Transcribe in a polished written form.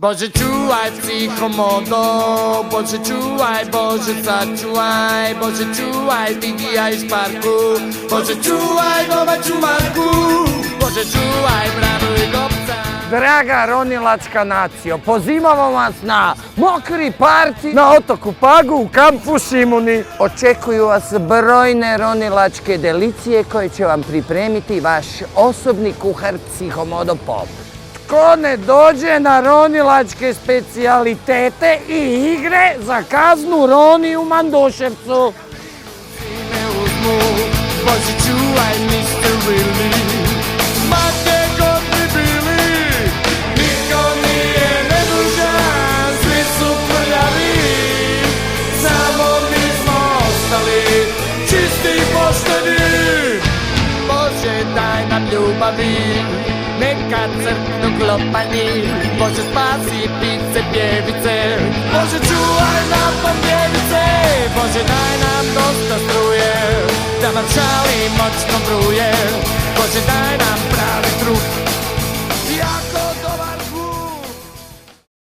Bože čuvaj psihomodo, Bože čuvaj, Bože sačuvaj, Bože čuvaj Bigija iz parku, Bože čuvaj domaću marku, Bože čuvaj branu i gopca. Draga ronilačka nacijo, pozivamo vas na mokri parti na otoku Pagu u kampu Šimuni. Očekuju vas brojne ronilačke delicije koje će vam pripremiti vaš osobni kuhar Psihomodo Pop. Tko ne dođe na ronilačke specijalitete i igre za kaznu roni u Mandoševcu. Ne uzmu, Bože čuvaj Mr. Willy, ma gdje god mi bili, niko nije nedužan, svi su prljavi, samo mi smo ostali čisti i pošteni. Bože daj nam ljubavi, neka crknu klopani, Bože spasi pice, pjevice, Bože čuvaj nam pomljevice, Bože daj nam dosta struje, da maršali moćno bruje, Bože daj nam